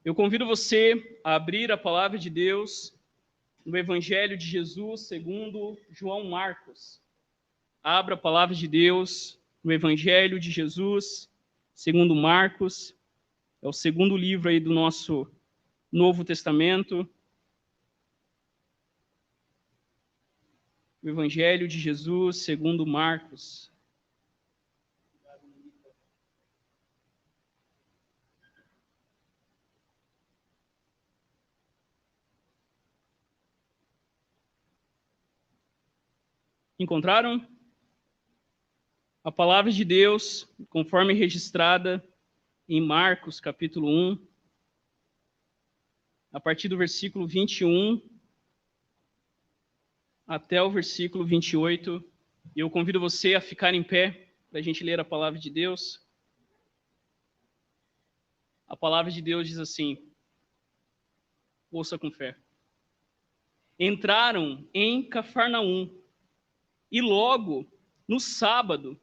Eu convido você a abrir a palavra de Deus no Evangelho de Jesus segundo João Marcos. Abra a palavra de Deus no Evangelho de Jesus segundo Marcos. É o segundo livro aí do nosso Novo Testamento. O Evangelho de Jesus segundo Marcos. Encontraram? A palavra de Deus, conforme registrada em Marcos, capítulo 1, a partir do versículo 21 até o versículo 28. E eu convido você a ficar em pé para a gente ler a palavra de Deus. A palavra de Deus diz assim, ouça com fé. Entraram em Cafarnaum, e logo, no sábado,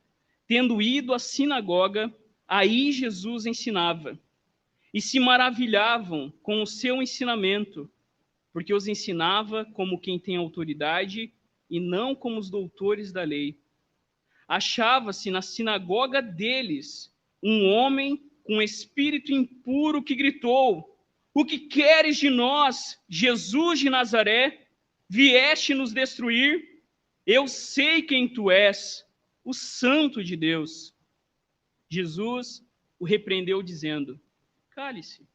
tendo ido à sinagoga, aí Jesus ensinava. E se maravilhavam com o seu ensinamento, porque os ensinava como quem tem autoridade e não como os doutores da lei. Achava-se na sinagoga deles um homem com espírito impuro que gritou: "O que queres de nós, Jesus de Nazaré? Vieste nos destruir? Eu sei quem tu és, o Santo de Deus." Jesus o repreendeu dizendo: "Cale-se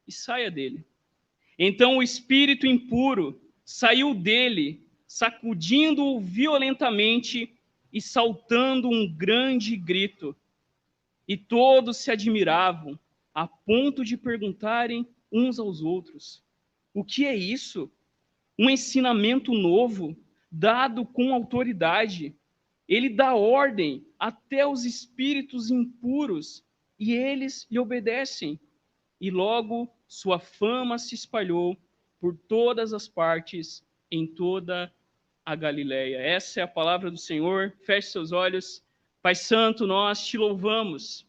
e saia dele." Então o espírito impuro saiu dele, sacudindo-o violentamente e saltando um grande grito. E todos se admiravam, a ponto de perguntarem uns aos outros: "O que é isso? Um ensinamento novo, dado com autoridade. Ele dá ordem até aos espíritos impuros, e eles lhe obedecem." E logo sua fama se espalhou por todas as partes, em toda a Galileia. Essa é a palavra do Senhor. Feche seus olhos. Pai Santo, nós te louvamos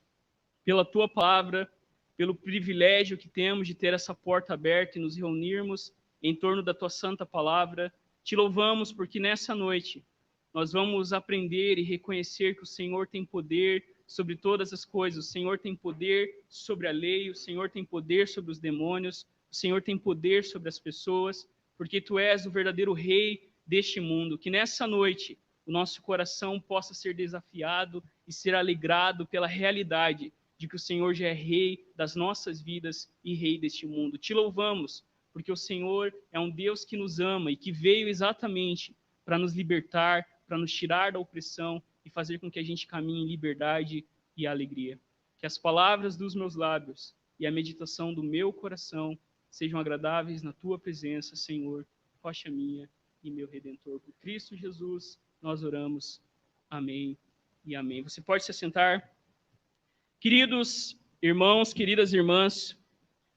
pela tua palavra, pelo privilégio que temos de ter essa porta aberta e nos reunirmos em torno da tua santa palavra. Te louvamos porque nessa noite nós vamos aprender e reconhecer que o Senhor tem poder sobre todas as coisas. O Senhor tem poder sobre a lei, o Senhor tem poder sobre os demônios, o Senhor tem poder sobre as pessoas, porque tu és o verdadeiro rei deste mundo. Que nessa noite o nosso coração possa ser desafiado e ser alegrado pela realidade de que o Senhor já é rei das nossas vidas e rei deste mundo. Te louvamos, porque o Senhor é um Deus que nos ama e que veio exatamente para nos libertar, para nos tirar da opressão e fazer com que a gente caminhe em liberdade e alegria. Que as palavras dos meus lábios e a meditação do meu coração sejam agradáveis na tua presença, Senhor, rocha minha e meu Redentor. Por Cristo Jesus, nós oramos. Amém e amém. Você pode se assentar. Queridos irmãos, queridas irmãs,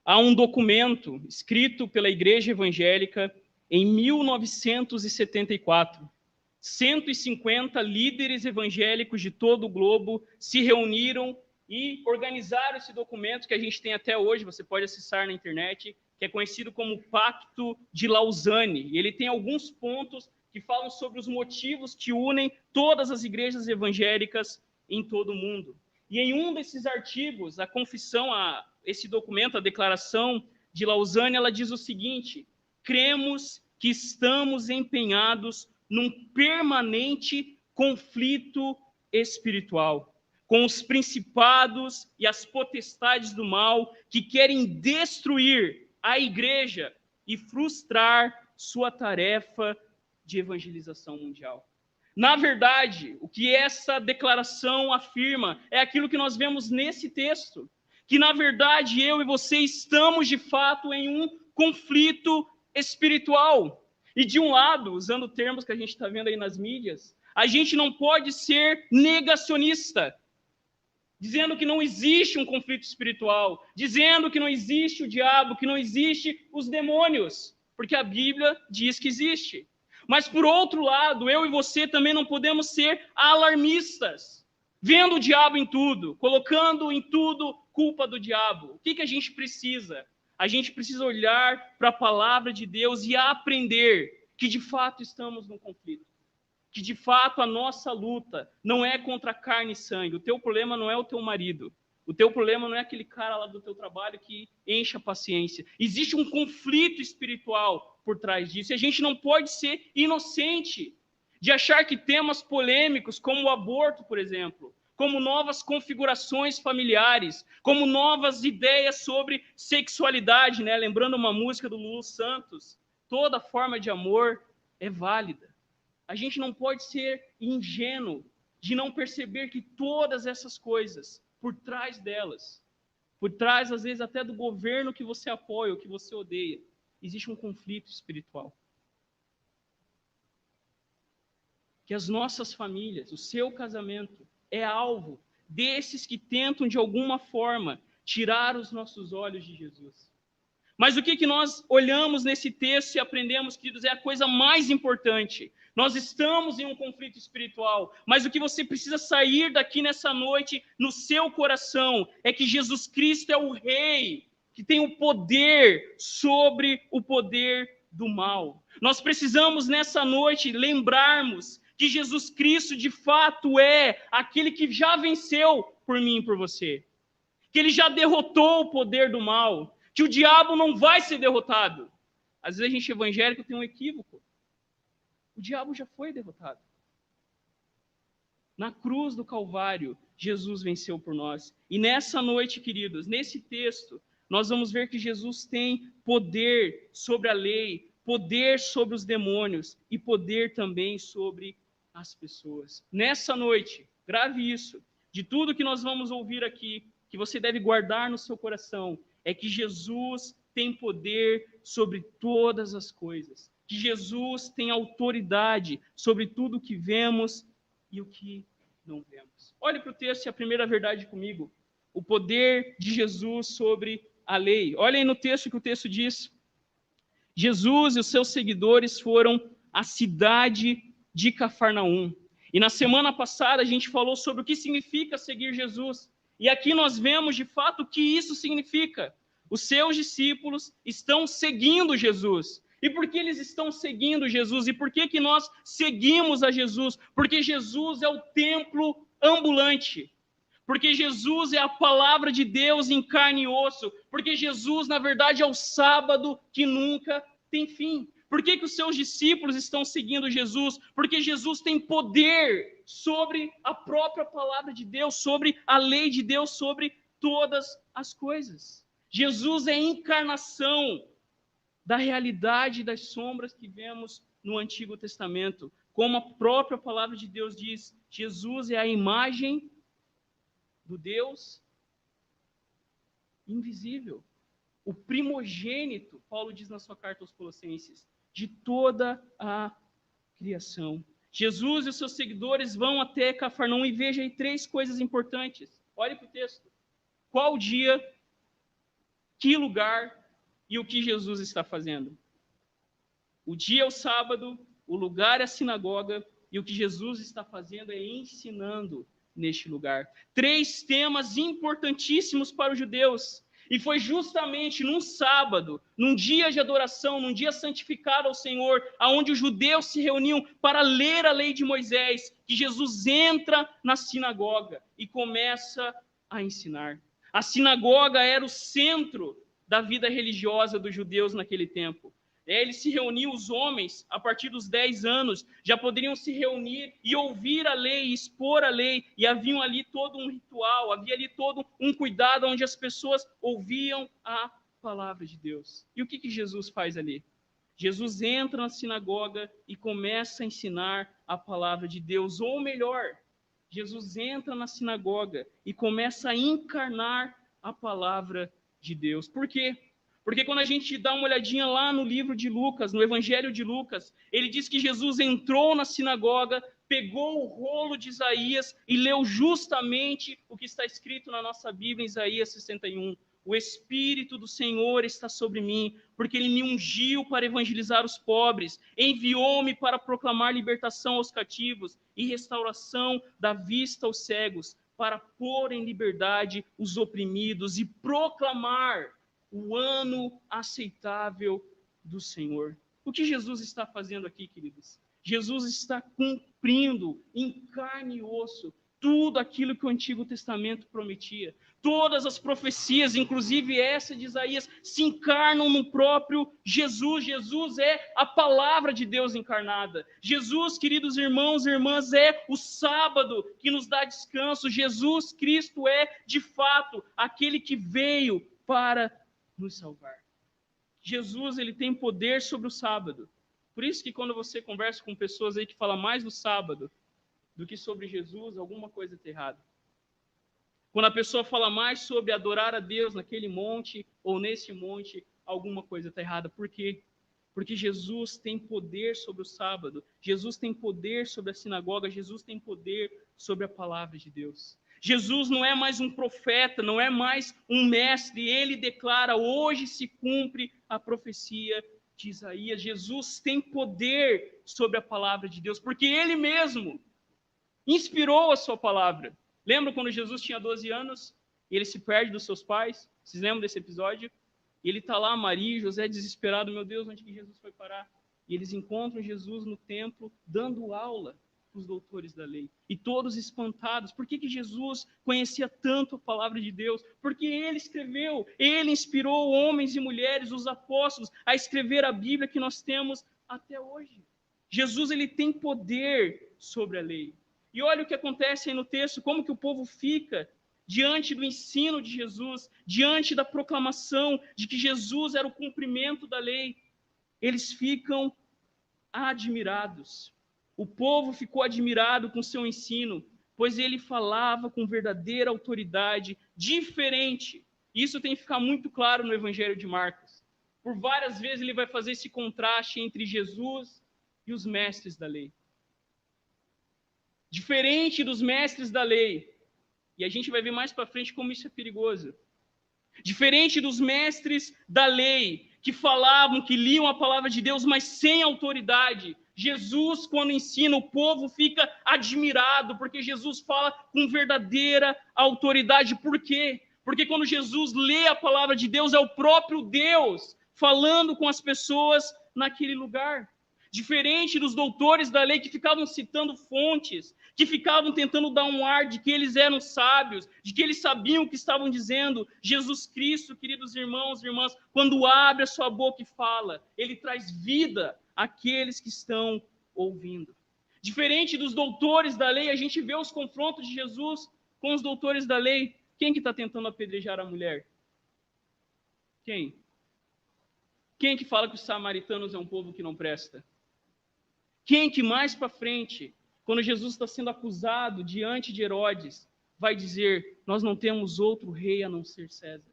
há um documento escrito pela Igreja Evangélica em 1974. 150 líderes evangélicos de todo o globo se reuniram e organizaram esse documento que a gente tem até hoje, você pode acessar na internet, que é conhecido como Pacto de Lausanne. E ele tem alguns pontos que falam sobre os motivos que unem todas as igrejas evangélicas em todo o mundo. E em um desses artigos, a confissão, esse documento, a Declaração de Lausanne, ela diz o seguinte: cremos que estamos empenhados num permanente conflito espiritual com os principados e as potestades do mal que querem destruir a igreja e frustrar sua tarefa de evangelização mundial. Na verdade, o que essa declaração afirma é aquilo que nós vemos nesse texto, que na verdade eu e você estamos de fato em um conflito espiritual. E de um lado, usando termos que a gente está vendo aí nas mídias, a gente não pode ser negacionista, dizendo que não existe um conflito espiritual, dizendo que não existe o diabo, que não existe os demônios, porque a Bíblia diz que existe. Mas, por outro lado, eu e você também não podemos ser alarmistas, vendo o diabo em tudo, colocando em tudo culpa do diabo. O que a gente precisa? A gente precisa olhar para a palavra de Deus e aprender que de fato estamos num conflito. Que de fato a nossa luta não é contra carne e sangue. O teu problema não é o teu marido. O teu problema não é aquele cara lá do teu trabalho que enche a paciência. Existe um conflito espiritual por trás disso. E a gente não pode ser inocente de achar que temas polêmicos, como o aborto, por exemplo, como novas configurações familiares, como novas ideias sobre sexualidade, né? Lembrando uma música do Lulu Santos, toda forma de amor é válida. A gente não pode ser ingênuo de não perceber que todas essas coisas, por trás delas, por trás, às vezes, até do governo que você apoia ou que você odeia, existe um conflito espiritual. Que as nossas famílias, o seu casamento, é alvo desses que tentam, de alguma forma, tirar os nossos olhos de Jesus. Mas o que nós olhamos nesse texto e aprendemos, queridos, é a coisa mais importante. Nós estamos em um conflito espiritual, mas o que você precisa sair daqui nessa noite, no seu coração, é que Jesus Cristo é o Rei, que tem o poder sobre o poder do mal. Nós precisamos, nessa noite, lembrarmos que Jesus Cristo, de fato, é aquele que já venceu por mim e por você. Que ele já derrotou o poder do mal. Que o diabo não vai ser derrotado. Às vezes a gente evangélico tem um equívoco. O diabo já foi derrotado. Na cruz do Calvário, Jesus venceu por nós. E nessa noite, queridos, nesse texto, nós vamos ver que Jesus tem poder sobre a lei, poder sobre os demônios e poder também sobre as pessoas. Nessa noite, grave isso, de tudo que nós vamos ouvir aqui, que você deve guardar no seu coração, é que Jesus tem poder sobre todas as coisas. Que Jesus tem autoridade sobre tudo o que vemos e o que não vemos. Olhe para o texto e a primeira verdade comigo. O poder de Jesus sobre a lei. Olha aí no texto que o texto diz. Jesus e os seus seguidores foram à cidade de Cafarnaum. E na semana passada a gente falou sobre o que significa seguir Jesus. E aqui nós vemos, de fato, o que isso significa. Os seus discípulos estão seguindo Jesus. E por que eles estão seguindo Jesus? E por que nós seguimos a Jesus? Porque Jesus é o templo ambulante. Porque Jesus é a palavra de Deus em carne e osso. Porque Jesus, na verdade, é o sábado que nunca tem fim. Por que os seus discípulos estão seguindo Jesus? Porque Jesus tem poder sobre a própria palavra de Deus, sobre a lei de Deus, sobre todas as coisas. Jesus é a encarnação da realidade das sombras que vemos no Antigo Testamento. Como a própria palavra de Deus diz, Jesus é a imagem do Deus invisível. O primogênito, Paulo diz na sua carta aos Colossenses, de toda a criação. Jesus e os seus seguidores vão até Cafarnaum e veja aí 3 coisas importantes. Olhe para o texto. Qual dia, que lugar e o que Jesus está fazendo? O dia é o sábado, o lugar é a sinagoga e o que Jesus está fazendo é ensinando neste lugar. 3 temas importantíssimos para os judeus. E foi justamente num sábado, num dia de adoração, num dia santificado ao Senhor, aonde os judeus se reuniam para ler a lei de Moisés, que Jesus entra na sinagoga e começa a ensinar. A sinagoga era o centro da vida religiosa dos judeus naquele tempo. Eles se reuniam, os homens, a partir dos 10 anos, já poderiam se reunir e ouvir a lei, expor a lei, e havia ali todo um ritual, havia ali todo um cuidado onde as pessoas ouviam a palavra de Deus. E o que Jesus faz ali? Jesus entra na sinagoga e começa a ensinar a palavra de Deus, ou melhor, Jesus entra na sinagoga e começa a encarnar a palavra de Deus. Por quê? Porque quando a gente dá uma olhadinha lá no livro de Lucas, no Evangelho de Lucas, ele diz que Jesus entrou na sinagoga, pegou o rolo de Isaías e leu justamente o que está escrito na nossa Bíblia, em Isaías 61. O Espírito do Senhor está sobre mim, porque Ele me ungiu para evangelizar os pobres, enviou-me para proclamar libertação aos cativos e restauração da vista aos cegos, para pôr em liberdade os oprimidos e proclamar o ano aceitável do Senhor. O que Jesus está fazendo aqui, queridos? Jesus está cumprindo em carne e osso tudo aquilo que o Antigo Testamento prometia. Todas as profecias, inclusive essa de Isaías, se encarnam no próprio Jesus. Jesus é a palavra de Deus encarnada. Jesus, queridos irmãos e irmãs, é o sábado que nos dá descanso. Jesus Cristo é, de fato, aquele que veio para nos salvar. Jesus, ele tem poder sobre o sábado. Por isso que quando você conversa com pessoas aí que falam mais do sábado do que sobre Jesus, alguma coisa está errada. Quando a pessoa fala mais sobre adorar a Deus naquele monte ou nesse monte, alguma coisa está errada. Por quê? Porque Jesus tem poder sobre o sábado, Jesus tem poder sobre a sinagoga, Jesus tem poder sobre a palavra de Deus. Jesus não é mais um profeta, não é mais um mestre, ele declara: hoje se cumpre a profecia de Isaías. Jesus tem poder sobre a palavra de Deus, porque ele mesmo inspirou a sua palavra. Lembra quando Jesus tinha 12 anos e ele se perde dos seus pais? Vocês lembram desse episódio? E ele está lá, Maria e José desesperado, meu Deus, onde que Jesus foi parar? E eles encontram Jesus no templo, dando aula para os doutores da lei. E todos espantados. Por que Jesus conhecia tanto a palavra de Deus? Porque ele escreveu, ele inspirou homens e mulheres, os apóstolos, a escrever a Bíblia que nós temos até hoje. Jesus, ele tem poder sobre a lei. E olha o que acontece aí no texto, como que o povo fica diante do ensino de Jesus, diante da proclamação de que Jesus era o cumprimento da lei. Eles ficam admirados. O povo ficou admirado com seu ensino, pois ele falava com verdadeira autoridade, diferente. Isso tem que ficar muito claro no Evangelho de Marcos. Por várias vezes ele vai fazer esse contraste entre Jesus e os mestres da lei. Diferente dos mestres da lei. E a gente vai ver mais para frente como isso é perigoso. Diferente dos mestres da lei, que falavam, que liam a palavra de Deus, mas sem autoridade. Jesus, quando ensina, o povo fica admirado, porque Jesus fala com verdadeira autoridade. Por quê? Porque quando Jesus lê a palavra de Deus, é o próprio Deus falando com as pessoas naquele lugar. Diferente dos doutores da lei que ficavam citando fontes, que ficavam tentando dar um ar de que eles eram sábios, de que eles sabiam o que estavam dizendo. Jesus Cristo, queridos irmãos e irmãs, quando abre a sua boca e fala, ele traz vida àqueles que estão ouvindo. Diferente dos doutores da lei, a gente vê os confrontos de Jesus com os doutores da lei. Quem que está tentando apedrejar a mulher? Quem? Quem que fala que os samaritanos é um povo que não presta? Quem que mais para frente, quando Jesus está sendo acusado diante de Herodes, vai dizer: nós não temos outro rei a não ser César?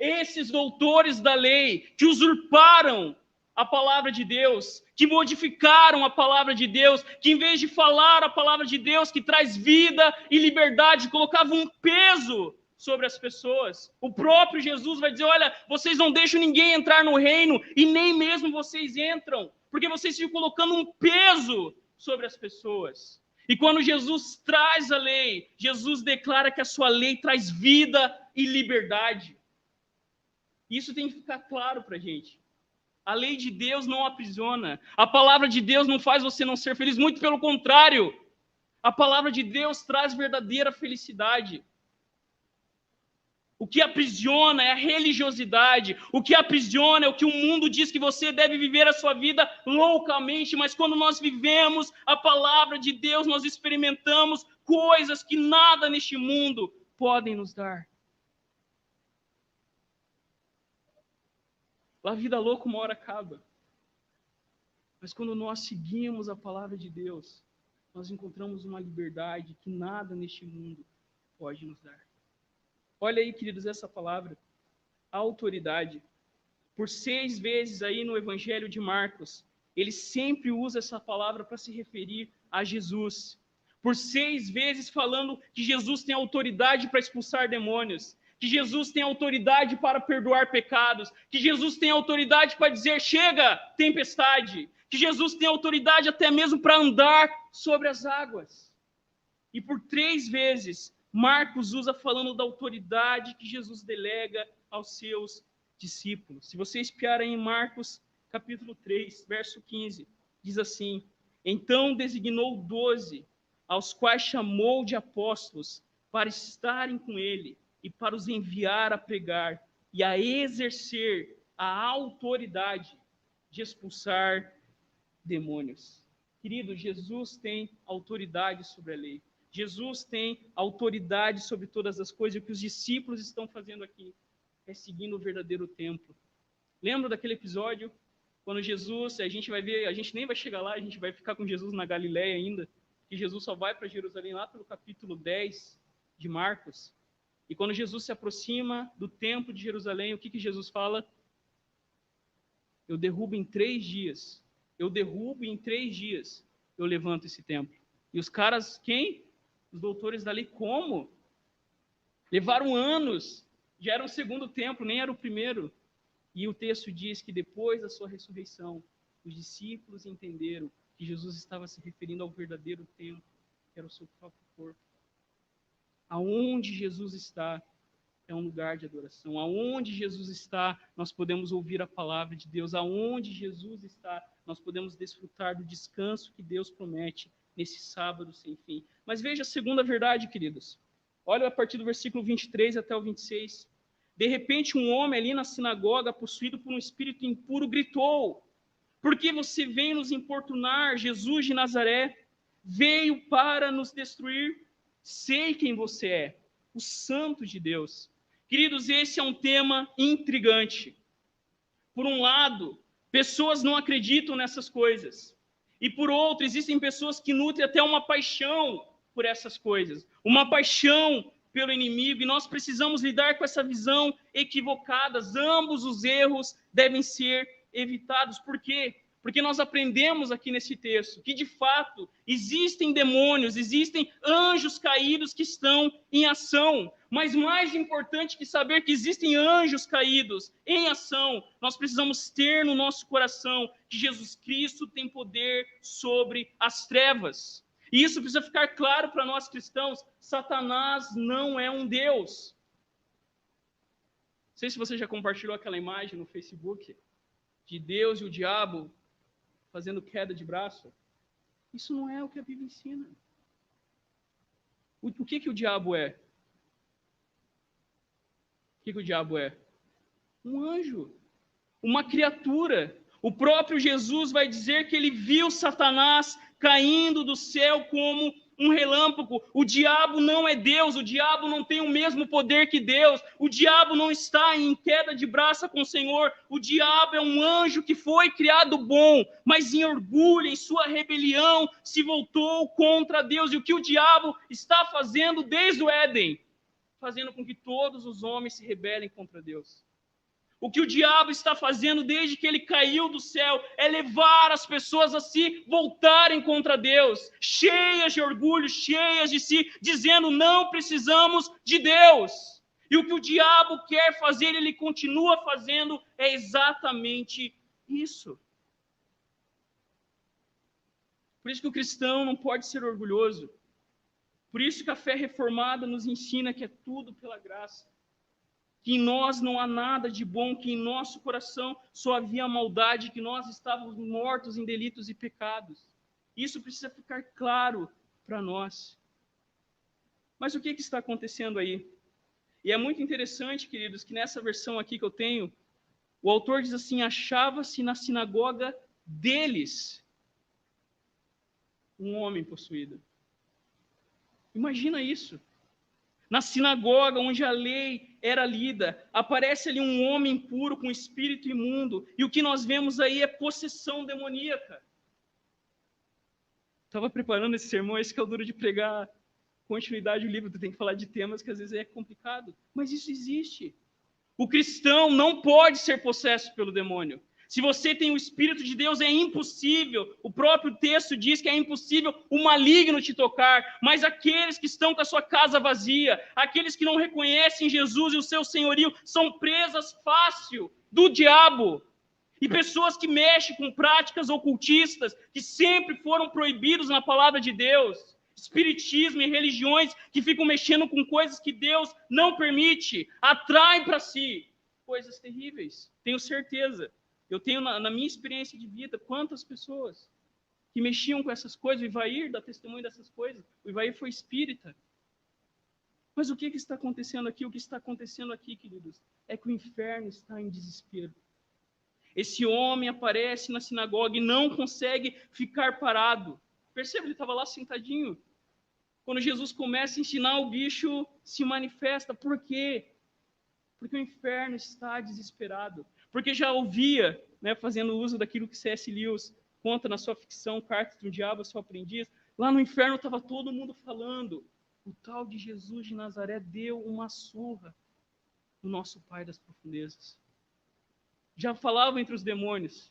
Esses doutores da lei que usurparam a palavra de Deus, que modificaram a palavra de Deus, que em vez de falar a palavra de Deus, que traz vida e liberdade, colocavam um peso sobre as pessoas. O próprio Jesus vai dizer: olha, vocês não deixam ninguém entrar no reino e nem mesmo vocês entram, porque vocês ficam colocando um peso sobre as pessoas. E quando Jesus traz a lei, Jesus declara que a sua lei traz vida e liberdade. Isso tem que ficar claro para a gente. A lei de Deus não aprisiona. A palavra de Deus não faz você não ser feliz. Muito pelo contrário. A palavra de Deus traz verdadeira felicidade. O que aprisiona é a religiosidade. O que aprisiona é o que o mundo diz que você deve viver a sua vida loucamente. Mas quando nós vivemos a palavra de Deus, nós experimentamos coisas que nada neste mundo podem nos dar. A vida louca uma hora acaba. Mas quando nós seguimos a palavra de Deus, nós encontramos uma liberdade que nada neste mundo pode nos dar. Olha aí, queridos, essa palavra, autoridade. Por 6 vezes aí no Evangelho de Marcos, ele sempre usa essa palavra para se referir a Jesus. Por 6 vezes falando que Jesus tem autoridade para expulsar demônios, que Jesus tem autoridade para perdoar pecados, que Jesus tem autoridade para dizer: chega, tempestade, que Jesus tem autoridade até mesmo para andar sobre as águas. E por 3 vezes, Marcos usa falando da autoridade que Jesus delega aos seus discípulos. Se você espiar aí em Marcos, capítulo 3, verso 15, diz assim: então designou 12, aos quais chamou de apóstolos, para estarem com ele e para os enviar a pregar e a exercer a autoridade de expulsar demônios. Querido, Jesus tem autoridade sobre a lei. Jesus tem autoridade sobre todas as coisas. E o que os discípulos estão fazendo aqui é seguindo o verdadeiro templo. Lembra daquele episódio quando Jesus, a gente vai ver, a gente nem vai chegar lá, a gente vai ficar com Jesus na Galileia ainda, que Jesus só vai para Jerusalém lá pelo capítulo 10 de Marcos. E quando Jesus se aproxima do templo de Jerusalém, o que Jesus fala? Eu derrubo em 3 dias. Eu derrubo e em 3 dias eu levanto esse templo. E os caras, quem? Os doutores da lei, como? Levaram anos. Já era o segundo templo, nem era o primeiro. E o texto diz que depois da sua ressurreição, os discípulos entenderam que Jesus estava se referindo ao verdadeiro templo, que era o seu próprio corpo. Aonde Jesus está é um lugar de adoração. Aonde Jesus está, nós podemos ouvir a palavra de Deus. Aonde Jesus está, nós podemos desfrutar do descanso que Deus promete nesse sábado sem fim. Mas veja a segunda verdade, queridos. Olha a partir do versículo 23 até o 26. De repente, um homem ali na sinagoga, possuído por um espírito impuro, gritou: por que você vem nos importunar? Jesus de Nazaré veio para nos destruir. Sei quem você é, o Santo de Deus. Queridos, esse é um tema intrigante. Por um lado, pessoas não acreditam nessas coisas. E por outro, existem pessoas que nutrem até uma paixão por essas coisas. Uma paixão pelo inimigo. E nós precisamos lidar com essa visão equivocada. Ambos os erros devem ser evitados. Por quê? Porque nós aprendemos aqui nesse texto que, de fato, existem demônios, existem anjos caídos que estão em ação. Mas mais importante que saber que existem anjos caídos em ação, nós precisamos ter no nosso coração que Jesus Cristo tem poder sobre as trevas. E isso precisa ficar claro para nós cristãos: Satanás não é um Deus. Não sei se você já compartilhou aquela imagem no Facebook de Deus e o diabo fazendo queda de braço. Isso não é o que a Bíblia ensina. O que o diabo é? O que o diabo é? Um anjo, uma criatura. O próprio Jesus vai dizer que ele viu Satanás caindo do céu como um relâmpago. O diabo não é Deus, o diabo não tem o mesmo poder que Deus, o diabo não está em queda de braço com o Senhor, o diabo é um anjo que foi criado bom, mas em orgulho, em sua rebelião, se voltou contra Deus. E o que o diabo está fazendo desde o Éden? Fazendo com que todos os homens se rebelem contra Deus. O que o diabo está fazendo desde que ele caiu do céu é levar as pessoas a se voltarem contra Deus, cheias de orgulho, cheias de si, dizendo: não precisamos de Deus. E o que o diabo quer fazer, ele continua fazendo, é exatamente isso. Por isso que o cristão não pode ser orgulhoso. Por isso que a fé reformada nos ensina que é tudo pela graça. Que em nós não há nada de bom, que em nosso coração só havia maldade, que nós estávamos mortos em delitos e pecados. Isso precisa ficar claro para nós. Mas o que está acontecendo aí? E é muito interessante, queridos, que nessa versão aqui que eu tenho, o autor diz assim: achava-se na sinagoga deles um homem possuído. Imagina isso. Na sinagoga, onde a lei era lida, aparece ali um homem impuro com espírito imundo, e o que nós vemos aí é possessão demoníaca. Estava preparando esse sermão, esse que é o duro de pregar continuidade do livro, tu tem que falar de temas que às vezes é complicado, mas isso existe. O cristão não pode ser possesso pelo demônio. Se você tem o Espírito de Deus, é impossível. O próprio texto diz que é impossível o maligno te tocar. Mas aqueles que estão com a sua casa vazia, aqueles que não reconhecem Jesus e o seu senhorio, são presas fácil do diabo. E pessoas que mexem com práticas ocultistas, que sempre foram proibidos na palavra de Deus. Espiritismo e religiões que ficam mexendo com coisas que Deus não permite, atraem para si coisas terríveis. Tenho certeza. Eu tenho na minha experiência de vida quantas pessoas que mexiam com essas coisas. O Ivair dá testemunho dessas coisas. O Ivair foi espírita. Mas o que está acontecendo aqui? O que está acontecendo aqui, queridos, é que o inferno está em desespero. Esse homem aparece na sinagoga e não consegue ficar parado. Perceba, ele estava lá sentadinho. Quando Jesus começa a ensinar, o bicho se manifesta. Por quê? Porque o inferno está desesperado. Porque já ouvia, né, fazendo uso daquilo que C.S. Lewis conta na sua ficção, Cartas do Diabo, Seu Aprendiz. Lá no inferno estava todo mundo falando. O tal de Jesus de Nazaré deu uma surra no nosso Pai das profundezas. Já falavam entre os demônios,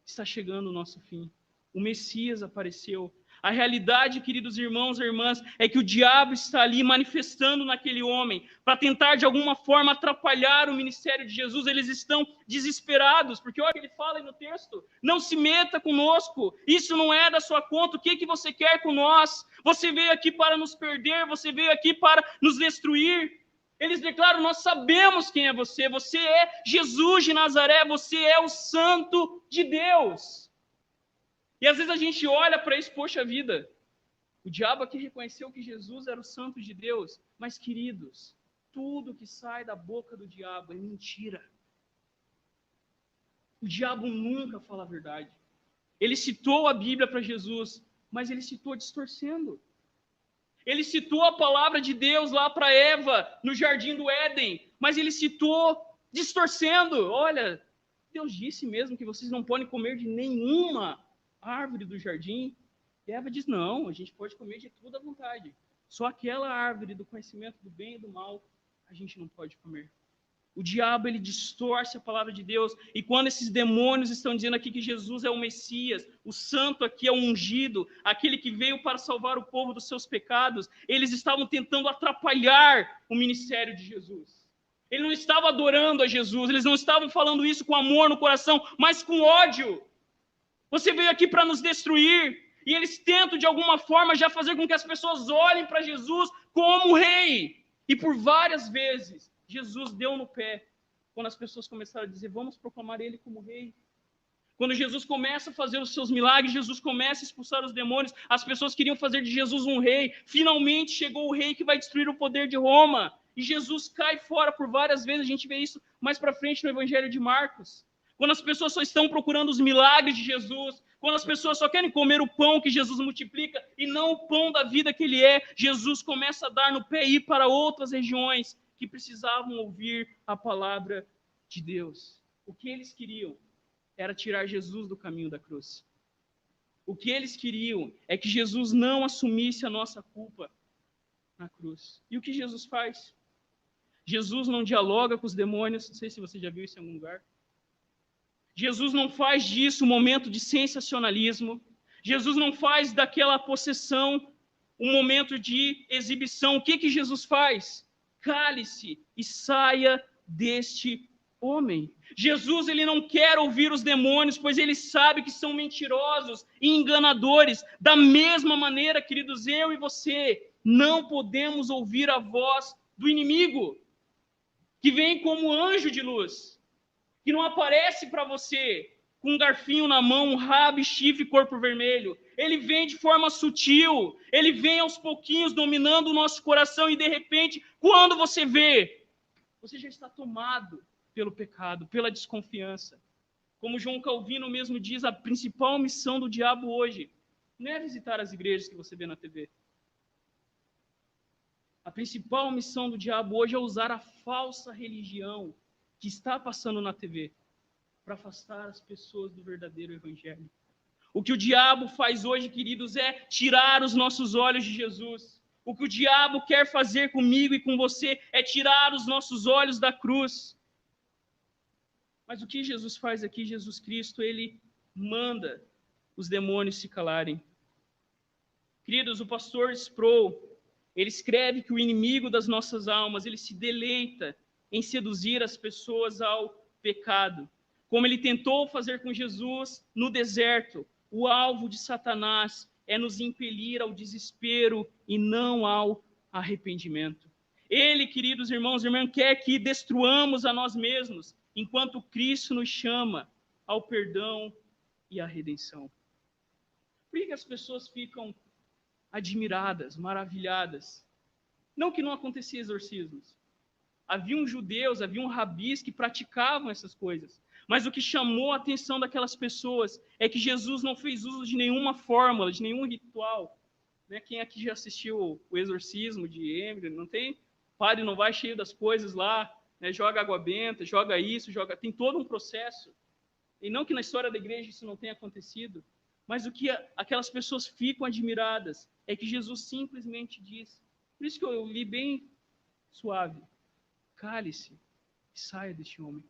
está chegando o nosso fim. O Messias apareceu. A realidade, queridos irmãos e irmãs, é que o diabo está ali manifestando naquele homem para tentar, de alguma forma, atrapalhar o ministério de Jesus. Eles estão desesperados, porque olha o que ele fala aí no texto: não se meta conosco, isso não é da sua conta, o que você quer com nós? Você veio aqui para nos perder, você veio aqui para nos destruir. Eles declaram: nós sabemos quem é você é Jesus de Nazaré, você é o Santo de Deus. E às vezes a gente olha para isso, poxa vida, o diabo aqui reconheceu que Jesus era o Santo de Deus, mas queridos, tudo que sai da boca do diabo é mentira. O diabo nunca fala a verdade. Ele citou a Bíblia para Jesus, mas ele citou distorcendo. Ele citou a palavra de Deus lá para Eva, no jardim do Éden, mas ele citou distorcendo. Olha, Deus disse mesmo que vocês não podem comer de nenhuma árvore do jardim. E Eva diz: não, a gente pode comer de tudo à vontade. Só aquela árvore do conhecimento do bem e do mal, a gente não pode comer. O diabo, ele distorce a palavra de Deus. E quando esses demônios estão dizendo aqui que Jesus é o Messias, o santo aqui é o ungido, aquele que veio para salvar o povo dos seus pecados, eles estavam tentando atrapalhar o ministério de Jesus. Ele não estava adorando a Jesus, eles não estavam falando isso com amor no coração, mas com ódio. Você veio aqui para nos destruir. E eles tentam, de alguma forma, já fazer com que as pessoas olhem para Jesus como rei. E por várias vezes, Jesus deu no pé. Quando as pessoas começaram a dizer: vamos proclamar ele como rei. Quando Jesus começa a fazer os seus milagres, Jesus começa a expulsar os demônios, as pessoas queriam fazer de Jesus um rei. Finalmente chegou o rei que vai destruir o poder de Roma. E Jesus cai fora por várias vezes. A gente vê isso mais para frente no Evangelho de Marcos. Quando as pessoas só estão procurando os milagres de Jesus, quando as pessoas só querem comer o pão que Jesus multiplica e não o pão da vida que ele é, Jesus começa a dar no pé e ir para outras regiões que precisavam ouvir a palavra de Deus. O que eles queriam era tirar Jesus do caminho da cruz. O que eles queriam é que Jesus não assumisse a nossa culpa na cruz. E o que Jesus faz? Jesus não dialoga com os demônios, não sei se você já viu isso em algum lugar. Jesus não faz disso um momento de sensacionalismo. Jesus não faz daquela possessão um momento de exibição. O que Jesus faz? Cale-se e saia deste homem. Jesus, ele não quer ouvir os demônios, pois ele sabe que são mentirosos e enganadores. Da mesma maneira, queridos, eu e você não podemos ouvir a voz do inimigo, que vem como anjo de luz, que não aparece para você com um garfinho na mão, um rabo, chifre e corpo vermelho. Ele vem de forma sutil, ele vem aos pouquinhos dominando o nosso coração e de repente, quando você vê, você já está tomado pelo pecado, pela desconfiança. Como João Calvino mesmo diz, a principal missão do diabo hoje não é visitar as igrejas que você vê na TV. A principal missão do diabo hoje é usar a falsa religião que está passando na TV para afastar as pessoas do verdadeiro evangelho. O que o diabo faz hoje, queridos, é tirar os nossos olhos de Jesus. O que o diabo quer fazer comigo e com você é tirar os nossos olhos da cruz. Mas o que Jesus faz aqui? Jesus Cristo, ele manda os demônios se calarem. Queridos, o pastor Sproul, ele escreve que o inimigo das nossas almas, ele se deleita em seduzir as pessoas ao pecado. Como ele tentou fazer com Jesus no deserto, o alvo de Satanás é nos impelir ao desespero e não ao arrependimento. Ele, queridos irmãos e irmãs, quer que destruamos a nós mesmos, enquanto Cristo nos chama ao perdão e à redenção. Por que as pessoas ficam admiradas, maravilhadas? Não que não acontecia exorcismos. Haviam judeus, haviam rabis que praticavam essas coisas. Mas o que chamou a atenção daquelas pessoas é que Jesus não fez uso de nenhuma fórmula, de nenhum ritual. Né? Quem aqui já assistiu o exorcismo de Emily, não tem? O padre não vai cheio das coisas lá, né? Joga água benta, joga isso, joga... Tem todo um processo. E não que na história da igreja isso não tenha acontecido, mas o que aquelas pessoas ficam admiradas é que Jesus simplesmente diz. Por isso que eu li bem suave. Cale-se e saia deste homem.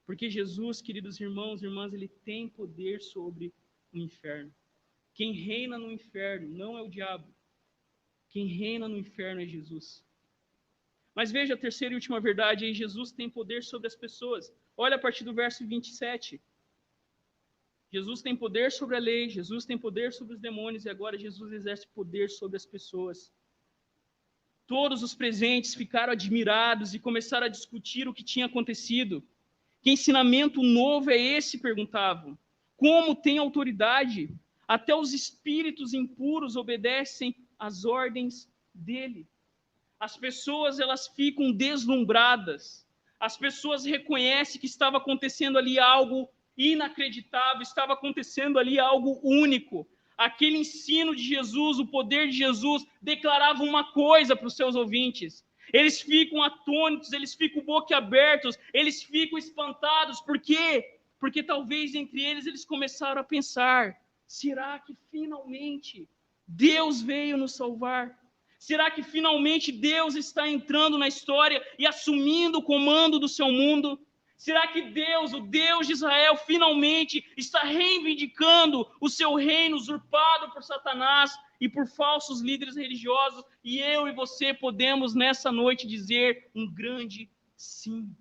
Porque Jesus, queridos irmãos e irmãs, ele tem poder sobre o inferno. Quem reina no inferno não é o diabo. Quem reina no inferno é Jesus. Mas veja a terceira e última verdade aí, Jesus tem poder sobre as pessoas. Olha a partir do verso 27. Jesus tem poder sobre a lei, Jesus tem poder sobre os demônios e agora Jesus exerce poder sobre as pessoas. Todos os presentes ficaram admirados e começaram a discutir o que tinha acontecido. Que ensinamento novo é esse? Perguntavam. Como tem autoridade? Até os espíritos impuros obedecem às ordens dele. As pessoas, elas ficam deslumbradas. As pessoas reconhecem que estava acontecendo ali algo inacreditável, estava acontecendo ali algo único. Aquele ensino de Jesus, o poder de Jesus, declarava uma coisa para os seus ouvintes. Eles ficam atônitos, eles ficam boquiabertos, eles ficam espantados. Por quê? Porque talvez entre eles começaram a pensar: será que finalmente Deus veio nos salvar? Será que finalmente Deus está entrando na história e assumindo o comando do seu mundo? Será que Deus, o Deus de Israel, finalmente está reivindicando o seu reino usurpado por Satanás e por falsos líderes religiosos? E eu e você podemos nessa noite dizer um grande sim.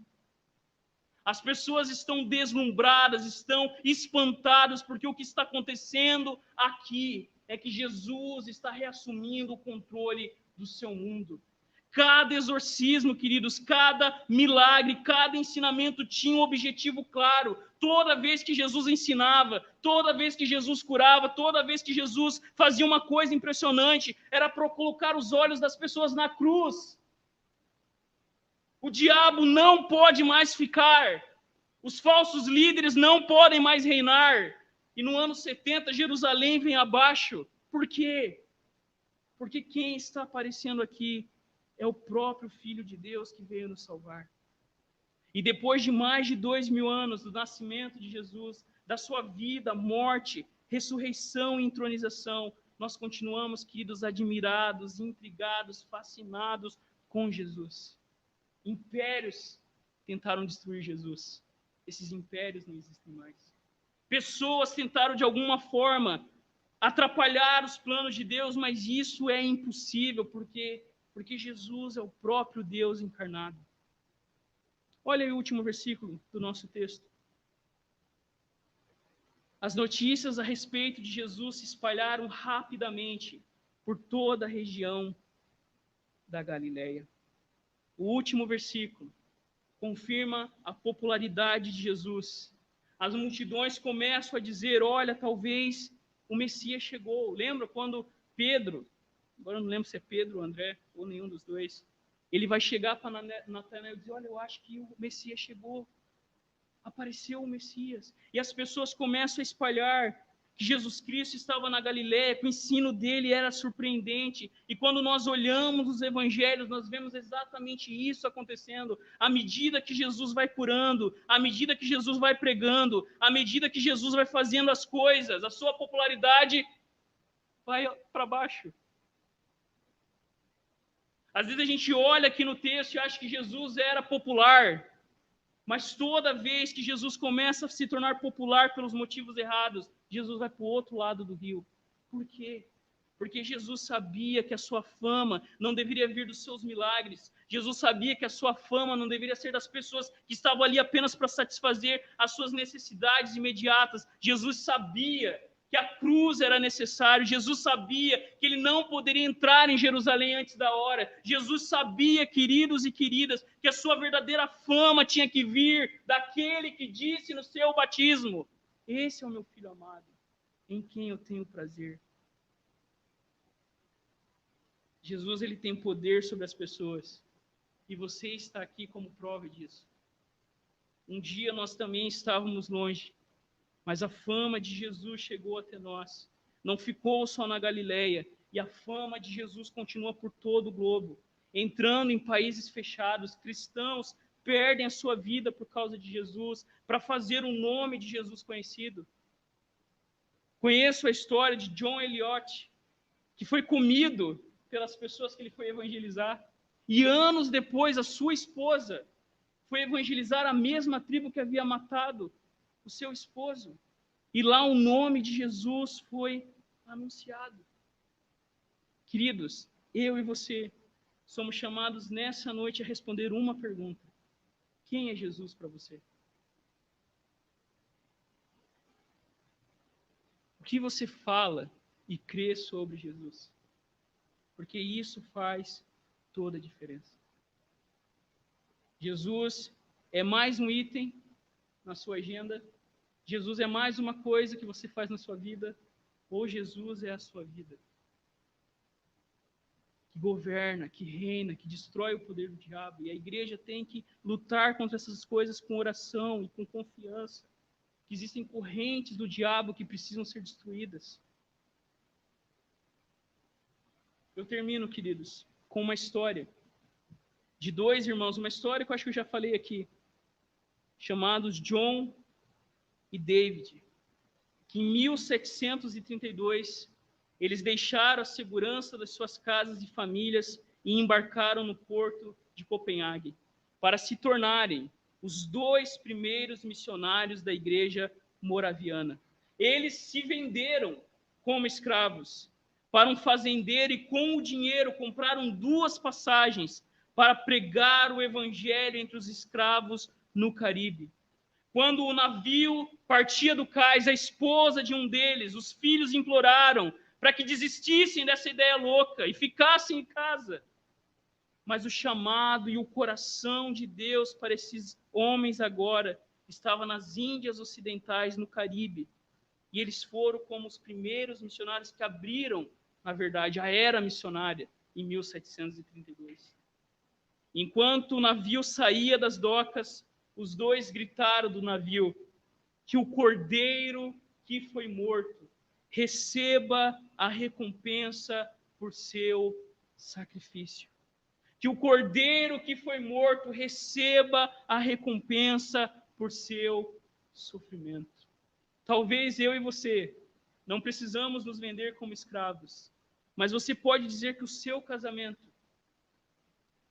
As pessoas estão deslumbradas, estão espantadas, porque o que está acontecendo aqui é que Jesus está reassumindo o controle do seu mundo. Cada exorcismo, queridos, cada milagre, cada ensinamento tinha um objetivo claro. Toda vez que Jesus ensinava, toda vez que Jesus curava, toda vez que Jesus fazia uma coisa impressionante, era para colocar os olhos das pessoas na cruz. O diabo não pode mais ficar. Os falsos líderes não podem mais reinar. E no ano 70, Jerusalém vem abaixo. Por quê? Porque quem está aparecendo aqui é o próprio Filho de Deus que veio nos salvar. E depois de mais de 2000 anos do nascimento de Jesus, da sua vida, morte, ressurreição e entronização, nós continuamos, queridos, admirados, intrigados, fascinados com Jesus. Impérios tentaram destruir Jesus. Esses impérios não existem mais. Pessoas tentaram, de alguma forma, atrapalhar os planos de Deus, mas isso é impossível, porque Jesus é o próprio Deus encarnado. Olha aí o último versículo do nosso texto. As notícias a respeito de Jesus se espalharam rapidamente por toda a região da Galileia. O último versículo confirma a popularidade de Jesus. As multidões começam a dizer: olha, talvez o Messias chegou. Lembra quando Pedro, agora eu não lembro se é Pedro ou André, ou nenhum dos dois, ele vai chegar para Natanael e dizer: olha, eu acho que o Messias chegou. Apareceu o Messias. E as pessoas começam a espalhar que Jesus Cristo estava na Galileia, que o ensino dele era surpreendente. E quando nós olhamos os evangelhos, nós vemos exatamente isso acontecendo. À medida que Jesus vai curando, à medida que Jesus vai pregando, à medida que Jesus vai fazendo as coisas, a sua popularidade vai para baixo. Às vezes a gente olha aqui no texto e acha que Jesus era popular, mas toda vez que Jesus começa a se tornar popular pelos motivos errados, Jesus vai para o outro lado do rio. Por quê? Porque Jesus sabia que a sua fama não deveria vir dos seus milagres. Jesus sabia que a sua fama não deveria ser das pessoas que estavam ali apenas para satisfazer as suas necessidades imediatas. Jesus sabia que a cruz era necessária. Jesus sabia que ele não poderia entrar em Jerusalém antes da hora. Jesus sabia, queridos e queridas, que a sua verdadeira fama tinha que vir daquele que disse no seu batismo: esse é o meu filho amado, em quem eu tenho prazer. Jesus, ele tem poder sobre as pessoas. E você está aqui como prova disso. Um dia nós também estávamos longe, mas a fama de Jesus chegou até nós. Não ficou só na Galileia, e a fama de Jesus continua por todo o globo. Entrando em países fechados, cristãos perdem a sua vida por causa de Jesus, para fazer o nome de Jesus conhecido. Conheço a história de John Eliot, que foi comido pelas pessoas que ele foi evangelizar. E anos depois, a sua esposa foi evangelizar a mesma tribo que havia matado o seu esposo. E lá o nome de Jesus foi anunciado. Queridos, eu e você somos chamados nessa noite a responder uma pergunta: quem é Jesus para você? O que você fala e crê sobre Jesus? Porque isso faz toda a diferença. Jesus é mais um item na sua agenda? Jesus é mais uma coisa que você faz na sua vida? Ou Jesus é a sua vida? Que governa, que reina, que destrói o poder do diabo. E a igreja tem que lutar contra essas coisas com oração e com confiança. Que existem correntes do diabo que precisam ser destruídas. Eu termino, queridos, com uma história de dois irmãos, uma história que eu acho que eu já falei aqui, chamados John e David, que em 1732 eles deixaram a segurança das suas casas e famílias e embarcaram no porto de Copenhague para se tornarem os dois primeiros missionários da igreja moraviana. Eles se venderam como escravos para um fazendeiro e com o dinheiro compraram 2 passagens para pregar o evangelho entre os escravos no Caribe. Quando o navio partia do cais, a esposa de um deles, os filhos imploraram para que desistissem dessa ideia louca e ficassem em casa. Mas o chamado e o coração de Deus para esses homens agora estava nas Índias Ocidentais, no Caribe. E eles foram como os primeiros missionários que abriram, na verdade, a era missionária em 1732. Enquanto o navio saía das docas, os dois gritaram do navio que o cordeiro que foi morto receba a recompensa por seu sacrifício. Que o cordeiro que foi morto receba a recompensa por seu sofrimento. Talvez eu e você não precisamos nos vender como escravos, mas você pode dizer que o seu casamento,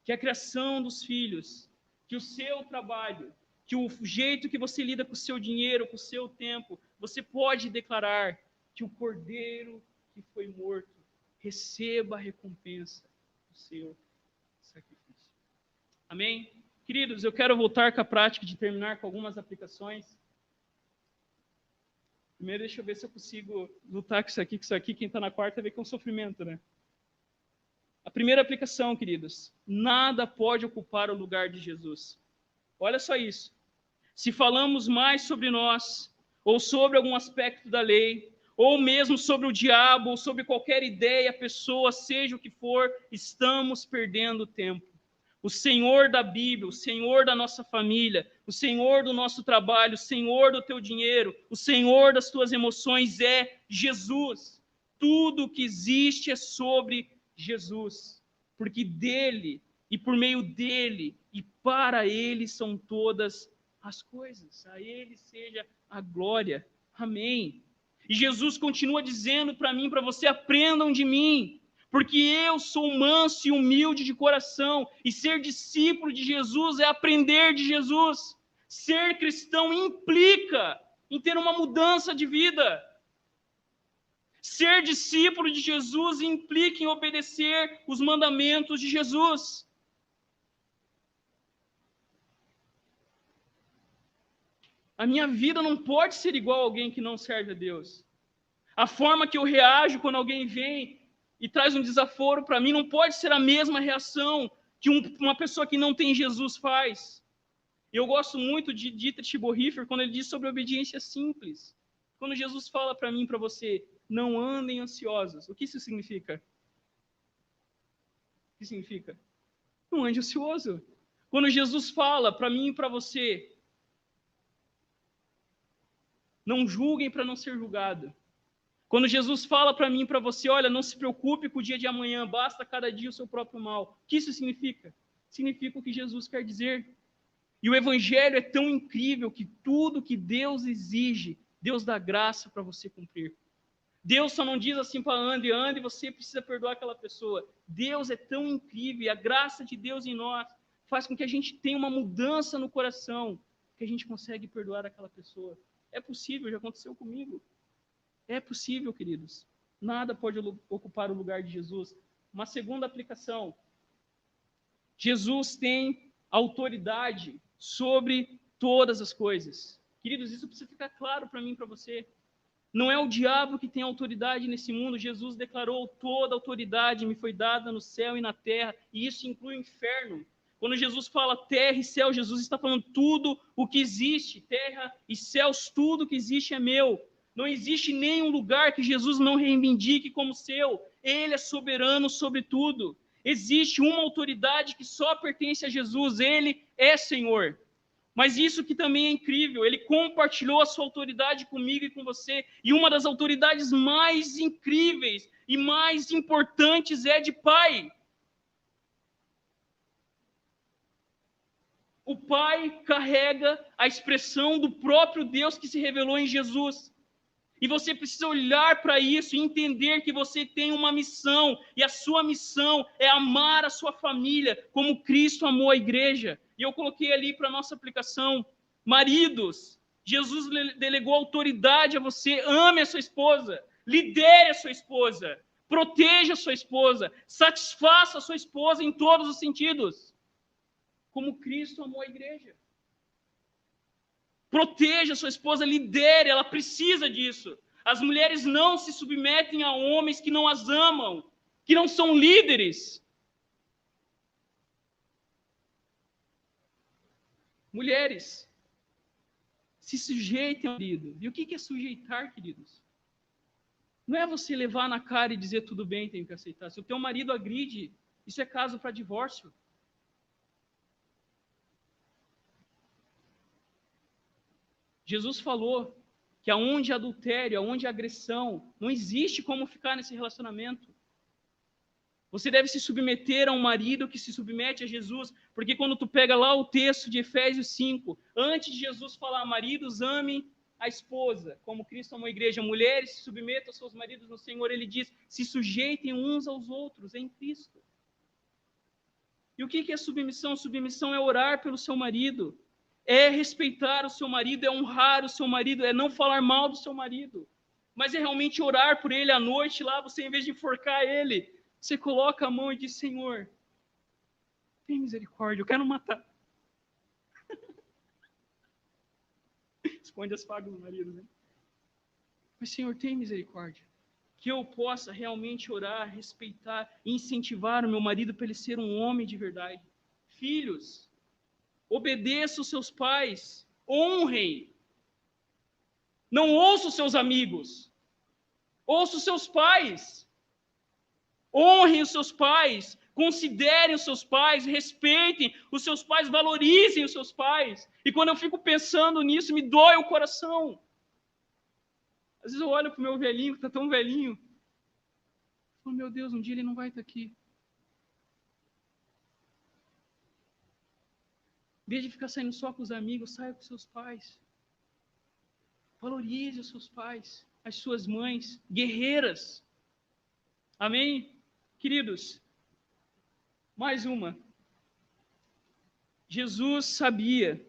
que a criação dos filhos, que o seu trabalho, que o jeito que você lida com o seu dinheiro, com o seu tempo, você pode declarar que o cordeiro que foi morto receba a recompensa do seu sacrifício. Amém? Queridos, eu quero voltar com a prática de terminar com algumas aplicações. Primeiro, deixa eu ver se eu consigo lutar com isso aqui, quem está na quarta vê que é um sofrimento, né? A primeira aplicação, queridos: nada pode ocupar o lugar de Jesus. Olha só isso. Se falamos mais sobre nós, ou sobre algum aspecto da lei, ou mesmo sobre o diabo, ou sobre qualquer ideia, pessoa, seja o que for, estamos perdendo tempo. O Senhor da Bíblia, o Senhor da nossa família, o Senhor do nosso trabalho, o Senhor do teu dinheiro, o Senhor das tuas emoções é Jesus. Tudo que existe é sobre Jesus, porque dele e por meio dele e para ele são todas as coisas. A ele seja a glória. Amém. E Jesus continua dizendo para mim, para você: aprendam de mim, porque eu sou manso e humilde de coração. E ser discípulo de Jesus é aprender de Jesus. Ser cristão implica em ter uma mudança de vida. Ser discípulo de Jesus implica em obedecer os mandamentos de Jesus. A minha vida não pode ser igual a alguém que não serve a Deus. A forma que eu reajo quando alguém vem e traz um desaforo para mim não pode ser a mesma reação que uma pessoa que não tem Jesus faz. Eu gosto muito de Dietrich Bonhoeffer quando ele diz sobre obediência simples. Quando Jesus fala para mim e para você, não andem ansiosos. O que isso significa? O que significa? Não ande ansioso. Quando Jesus fala para mim e para você, não julguem para não ser julgado. Quando Jesus fala para mim e para você, olha, não se preocupe com o dia de amanhã, basta cada dia o seu próprio mal. O que isso significa? Significa o que Jesus quer dizer. E o Evangelho é tão incrível que tudo que Deus exige, Deus dá graça para você cumprir. Deus só não diz assim para ande, você precisa perdoar aquela pessoa. Deus é tão incrível e a graça de Deus em nós faz com que a gente tenha uma mudança no coração, que a gente consegue perdoar aquela pessoa. É possível, já aconteceu comigo. É possível, queridos. Nada pode ocupar o lugar de Jesus. Uma segunda aplicação. Jesus tem autoridade sobre todas as coisas. Queridos, isso precisa ficar claro para mim e para você. Não é o diabo que tem autoridade nesse mundo. Jesus declarou: toda autoridade me foi dada no céu e na terra, e isso inclui o inferno. Quando Jesus fala terra e céu, Jesus está falando tudo o que existe, terra e céus, tudo que existe é meu. Não existe nenhum lugar que Jesus não reivindique como seu. Ele é soberano sobre tudo. Existe uma autoridade que só pertence a Jesus. Ele é Senhor. Mas isso que também é incrível, ele compartilhou a sua autoridade comigo e com você. E uma das autoridades mais incríveis e mais importantes é de Pai. O Pai carrega a expressão do próprio Deus que se revelou em Jesus. E você precisa olhar para isso e entender que você tem uma missão. E a sua missão é amar a sua família como Cristo amou a igreja. E eu coloquei ali para a nossa aplicação. Maridos, Jesus delegou autoridade a você. Ame a sua esposa. Lidere a sua esposa. Proteja a sua esposa. Satisfaça a sua esposa em todos os sentidos. Como Cristo amou a igreja. Proteja a sua esposa, lidere, ela precisa disso. As mulheres não se submetem a homens que não as amam, que não são líderes. Mulheres, se sujeitem ao marido. E o que é sujeitar, queridos? Não é você levar na cara e dizer tudo bem, tenho que aceitar. Se o teu marido agride, isso é caso para divórcio. Jesus falou que aonde adultério, aonde agressão, não existe como ficar nesse relacionamento. Você deve se submeter a um marido que se submete a Jesus, porque quando tu pega lá o texto de Efésios 5, antes de Jesus falar, maridos, amem a esposa, como Cristo amou a igreja, mulheres, se submetam aos seus maridos no Senhor, ele diz, se sujeitem uns aos outros em Cristo. E o que é submissão? Submissão é orar pelo seu marido, é respeitar o seu marido, é honrar o seu marido, é não falar mal do seu marido, mas é realmente orar por ele à noite lá, você em vez de enforcar ele, você coloca a mão e diz, Senhor, tem misericórdia, eu quero matar. Esconde as fagas do marido, né? Mas, Senhor, tem misericórdia. Que eu possa realmente orar, respeitar e incentivar o meu marido para ele ser um homem de verdade. Filhos, obedeça os seus pais, honrem. Não ouça os seus amigos, ouça os seus pais. Honrem os seus pais, considerem os seus pais, respeitem os seus pais, valorizem os seus pais. E quando eu fico pensando nisso, me dói o coração. Às vezes eu olho para o meu velhinho, que está tão velhinho, e falo, meu Deus, um dia ele não vai estar aqui. Em vez de ficar saindo só com os amigos, saia com seus pais. Valorize os seus pais, as suas mães, guerreiras. Amém? Queridos, mais uma. Jesus sabia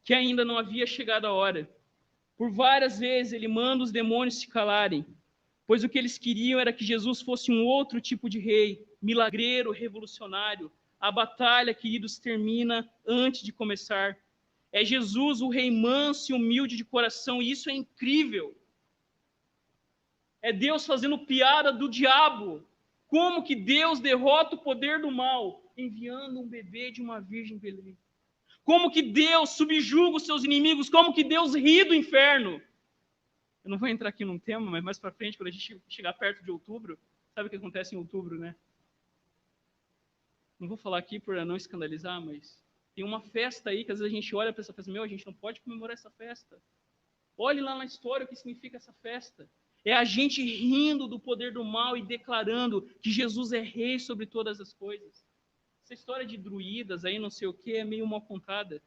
que ainda não havia chegado a hora. Por várias vezes ele manda os demônios se calarem, pois o que eles queriam era que Jesus fosse um outro tipo de rei, milagreiro, revolucionário. A batalha, queridos, termina antes de começar. É Jesus, o rei manso e humilde de coração, e isso é incrível. É Deus fazendo piada do diabo. Como que Deus derrota o poder do mal? Enviando um bebê de uma virgem em Belém. Como que Deus subjuga os seus inimigos? Como que Deus ri do inferno? Eu não vou entrar aqui num tema, mas mais para frente, quando a gente chegar perto de outubro, sabe o que acontece em outubro, né? Não vou falar aqui para não escandalizar, mas tem uma festa aí que às vezes a gente olha para essa festa, a gente não pode comemorar essa festa. Olhe lá na história o que significa essa festa. É a gente rindo do poder do mal e declarando que Jesus é rei sobre todas as coisas. Essa história de druidas aí, não sei o que, é meio mal contada.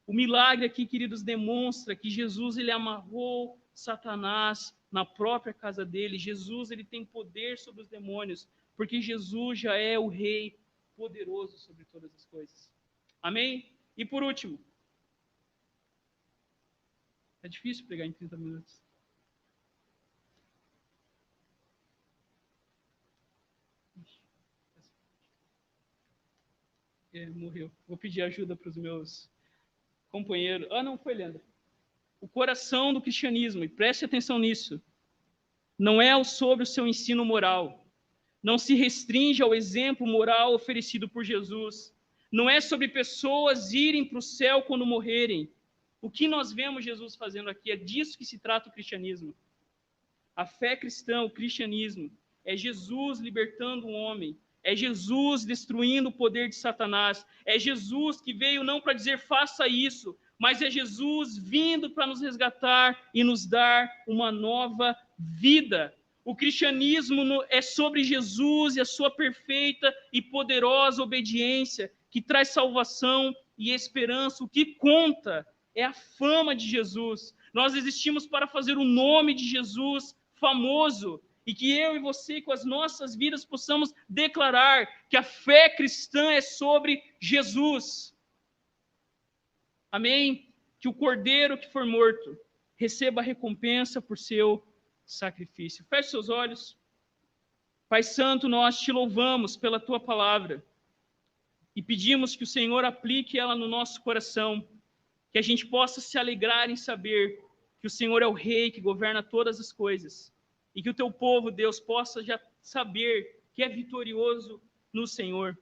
O milagre aqui, queridos, demonstra que Jesus ele amarrou Satanás na própria casa dele. Jesus ele tem poder sobre os demônios, porque Jesus já é o rei poderoso sobre todas as coisas. Amém? E por último, é difícil pregar em 30 minutos. Morreu. Vou pedir ajuda para os meus companheiros. Ah, não, foi Leandro. O coração do cristianismo, e preste atenção nisso, não é sobre o seu ensino moral. Não se restringe ao exemplo moral oferecido por Jesus. Não é sobre pessoas irem para o céu quando morrerem. O que nós vemos Jesus fazendo aqui é disso que se trata o cristianismo. A fé cristã, o cristianismo, é Jesus libertando o homem. É Jesus destruindo o poder de Satanás. É Jesus que veio não para dizer faça isso, mas é Jesus vindo para nos resgatar e nos dar uma nova vida. O cristianismo é sobre Jesus e a sua perfeita e poderosa obediência, que traz salvação e esperança. O que conta é a fama de Jesus. Nós existimos para fazer o nome de Jesus famoso, e que eu e você, com as nossas vidas, possamos declarar que a fé cristã é sobre Jesus. Amém? Que o cordeiro que for morto receba a recompensa por seu sacrifício. Feche seus olhos. Pai Santo, nós te louvamos pela tua palavra e pedimos que o Senhor aplique ela no nosso coração, que a gente possa se alegrar em saber que o Senhor é o Rei que governa todas as coisas e que o teu povo, Deus, possa já saber que é vitorioso no Senhor.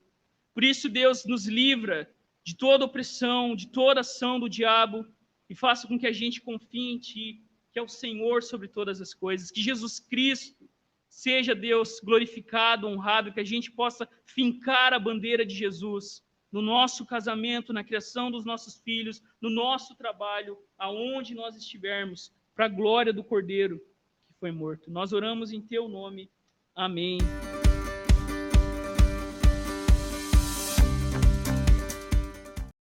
Por isso, Deus, nos livra de toda opressão, de toda ação do diabo e faça com que a gente confie em Ti, que é o Senhor sobre todas as coisas, que Jesus Cristo seja, Deus, glorificado, honrado, que a gente possa fincar a bandeira de Jesus no nosso casamento, na criação dos nossos filhos, no nosso trabalho, aonde nós estivermos, para a glória do Cordeiro que foi morto. Nós oramos em Teu nome. Amém.